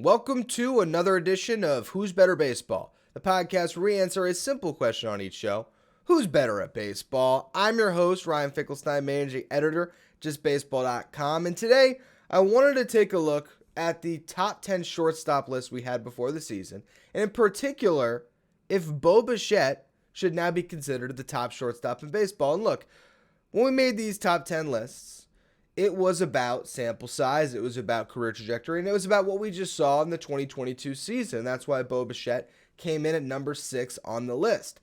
Welcome to another edition of Who's Better Baseball, the podcast where we answer a simple question on each show. Who's better at baseball? I'm your host, Ryan Finkelstein, managing editor, justbaseball.com, and today I wanted to take a look at the top 10 shortstop list we had before the season, and in particular, if Bichette should now be considered the top shortstop in baseball. And look, when we made these top 10 lists, it was about sample size, it was about career trajectory, and it was about what we just saw in the 2022 season. That's why Bichette came in at number 6 on the list.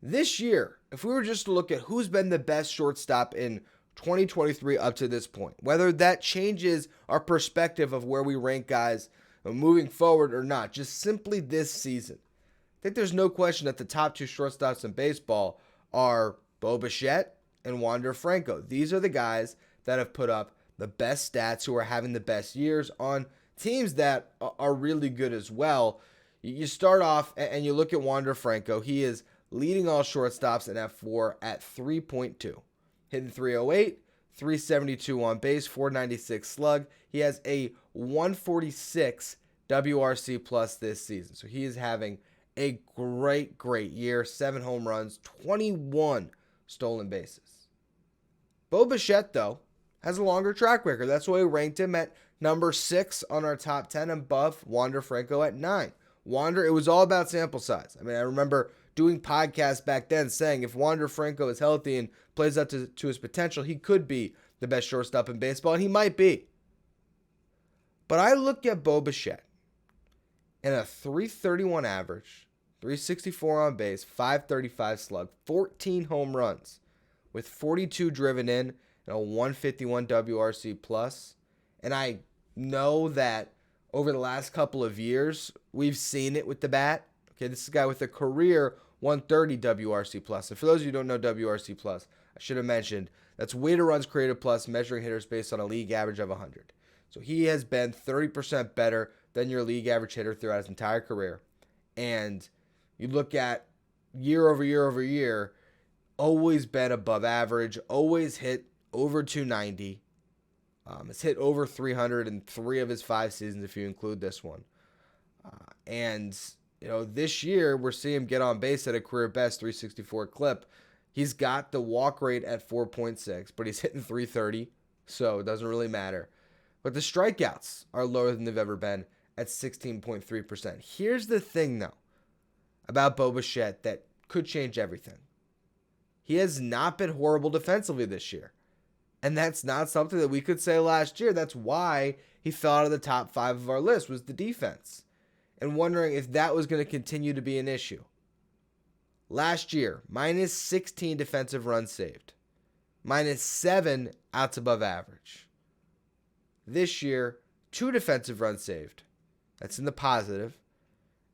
This year, if we were just to look at who's been the best shortstop in 2023 up to this point, whether that changes our perspective of where we rank guys moving forward or not, just simply this season, I think there's no question that the top 2 shortstops in baseball are Bichette and Wander Franco. These are the guys that have put up the best stats, who are having the best years on teams that are really good as well. You start off and you look at Wander Franco. He is leading all shortstops in fWAR at 3.2. Hitting 308, 372 on base, 496 slug. He has a 146 WRC plus this season. So he is having a great year. 7 home runs, 21 stolen bases. Bichette, though, has a longer track record. That's why we ranked him at number 6 on our top 10, above Wander Franco at 9. Wander, it was all about sample size. I mean, I remember doing podcasts back then saying if Wander Franco is healthy and plays up to his potential, he could be the best shortstop in baseball, and he might be. But I look at Bichette and a 331 average, 364 on base, 535 slug, 14 home runs with 42 driven in, and a 151 WRC plus. And I know that over the last couple of years, we've seen it with the bat. Okay, this is a guy with a career 130 WRC plus. And for those of you who don't know WRC plus, I should have mentioned that's weighted runs created plus, measuring hitters based on a league average of 100. So he has been 30% better than your league average hitter throughout his entire career. And you look at year over year, always been above average, always hit over 290. Has hit over 300 in 3 of his 5 seasons, if you include this one. And this year we're seeing him get on base at a career best 364 clip. He's got the walk rate at 4.6, but he's hitting 330, so it doesn't really matter. But the strikeouts are lower than they've ever been at 16.3%. Here's the thing, though, about Bichette that could change everything. He has not been horrible defensively this year. And that's not something that we could say last year. That's why he fell out of the top 5 of our list, was the defense. And wondering if that was going to continue to be an issue. Last year, minus 16 defensive runs saved. Minus 7 outs above average. This year, 2 defensive runs saved. That's in the positive.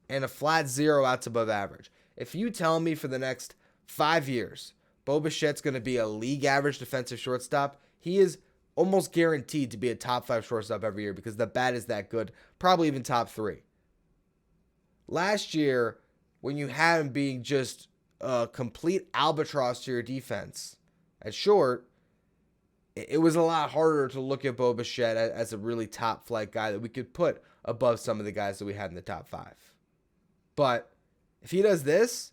And a flat 0 outs above average. If you tell me for the next 5 years, Bichette's going to be a league average defensive shortstop, he is almost guaranteed to be a top 5 shortstop every year because the bat is that good, probably even top 3. Last year, when you had him being just a complete albatross to your defense at short, it was a lot harder to look at Bichette as a really top flight guy that we could put above some of the guys that we had in the top 5. But if he does this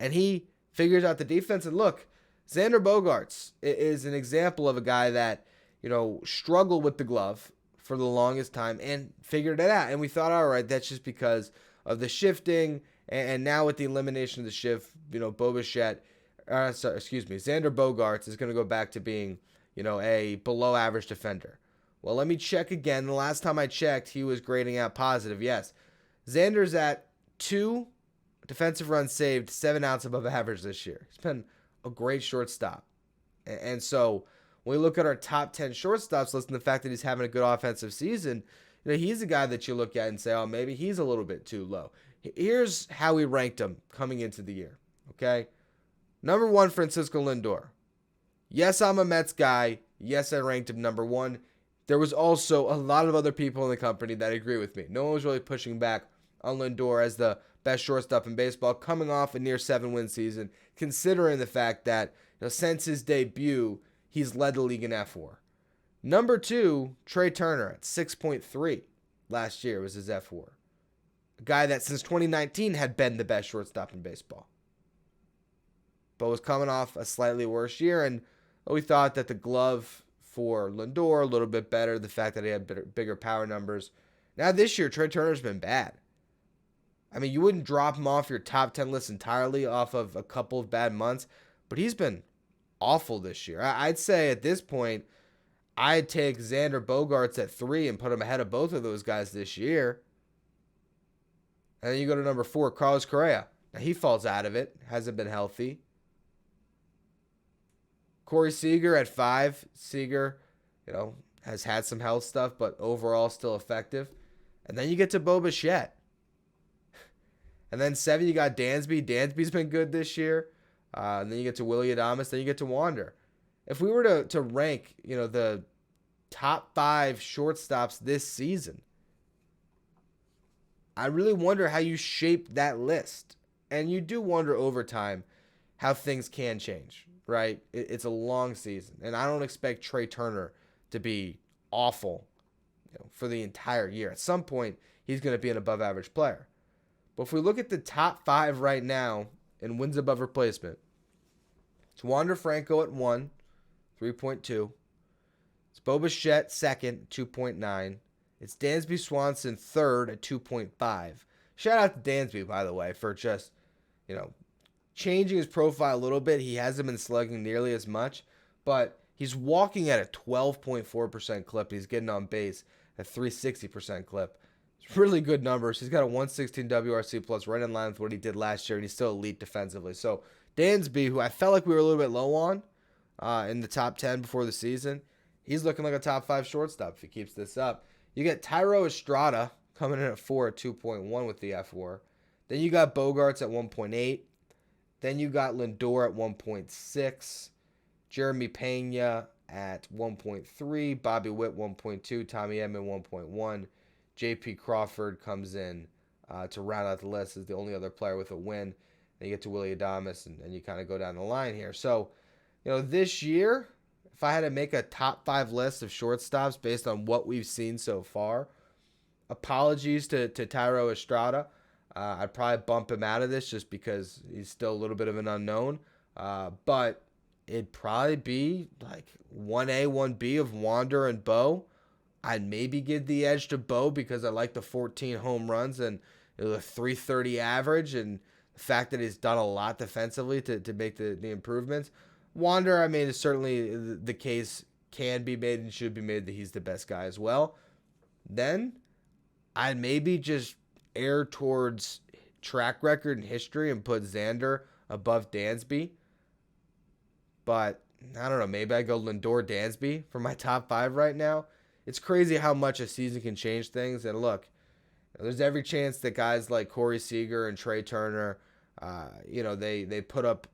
and he figures out the defense, and look, Xander Bogaerts is an example of a guy that, struggled with the glove for the longest time and figured it out. And we thought, all right, that's just because of the shifting. And now with the elimination of the shift, Xander Bogaerts is going to go back to being, a below average defender. Well, let me check again. The last time I checked, he was grading out positive. Yes, Xander's at 2 defensive runs saved, 7 outs above average this year. He's been a great shortstop. And so when we look at our top 10 shortstops list and the fact that he's having a good offensive season, he's a guy that you look at and say, oh, maybe he's a little bit too low. Here's how we ranked him coming into the year, okay? Number 1, Francisco Lindor. Yes, I'm a Mets guy. Yes, I ranked him number 1. There was also a lot of other people in the company that agree with me. No one was really pushing back on Lindor as the best shortstop in baseball, coming off a near 7-win season, considering the fact that since his debut, he's led the league in fWAR. Number 2, Trey Turner at 6.3. last year was his fWAR. A guy that since 2019 had been the best shortstop in baseball, but was coming off a slightly worse year. And we thought that the glove for Lindor a little bit better, the fact that he had bigger power numbers. Now this year, Trey Turner's been bad. I mean, you wouldn't drop him off your top 10 list entirely off of a couple of bad months, but he's been awful this year. I'd say at this point, I'd take Xander Bogaerts at 3 and put him ahead of both of those guys this year. And then you go to number 4, Carlos Correa. Now he falls out of it, hasn't been healthy. Corey Seager at 5. Seager, has had some health stuff, but overall still effective. And then you get to Bo Bichette. And then 7, you got Dansby. Dansby's been good this year. And then you get to Willy Adames. Then you get to Wander. If we were to rank, the top 5 shortstops this season, I really wonder how you shape that list. And you do wonder over time how things can change, right? It's a long season. And I don't expect Trey Turner to be awful for the entire year. At some point, he's going to be an above average player. But if we look at the top 5 right now in wins above replacement, it's Wander Franco at 1, 3.2. It's Bo Bichette second, 2.9. It's Dansby Swanson third at 2.5. Shout out to Dansby, by the way, for just, changing his profile a little bit. He hasn't been slugging nearly as much, but he's walking at a 12.4% clip. He's getting on base at 360% clip. It's really good numbers. He's got a 116 WRC plus, right in line with what he did last year, and he's still elite defensively. So Dansby, who I felt like we were a little bit low on in the top 10 before the season, he's looking like a top 5 shortstop if he keeps this up. You get Thairo Estrada coming in at 4 at 2.1 with the fWAR. Then you got Bogaerts at 1.8. Then you got Lindor at 1.6. Jeremy Pena at 1.3. Bobby Witt 1.2. Tommy Edman 1.1. J.P. Crawford comes in to round out the list as the only other player with a win. Then you get to Willy Adames, and you kind of go down the line here. So, this year, if I had to make a top 5 list of shortstops based on what we've seen so far, apologies to Thairo Estrada. I'd probably bump him out of this just because he's still a little bit of an unknown. But it'd probably be like 1A, 1B of Wander and Bo. I'd maybe give the edge to Bo because I like the 14 home runs and the 330 average and the fact that he's done a lot defensively to make the improvements. Wander, I mean, is certainly the case can be made and should be made that he's the best guy as well. Then I'd maybe just err towards track record and history and put Xander above Dansby. But I don't know, maybe I go Lindor Dansby for my top 5 right now. It's crazy how much a season can change things. And look, there's every chance that guys like Corey Seager and Trey Turner, they put up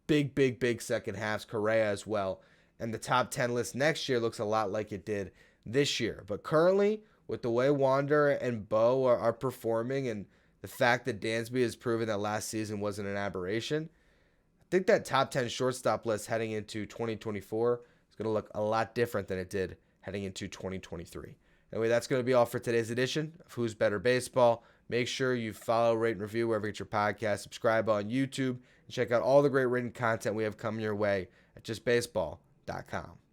big second halves, Correa as well. And the top 10 list next year looks a lot like it did this year. But currently, with the way Wander and Bo are performing and the fact that Dansby has proven that last season wasn't an aberration, I think that top 10 shortstop list heading into 2024 is going to look a lot different than it did heading into 2023. Anyway, that's going to be all for today's edition of Who's Better Baseball. Make sure you follow, rate, and review wherever you get your podcast. Subscribe on YouTube and check out all the great written content we have coming your way at justbaseball.com.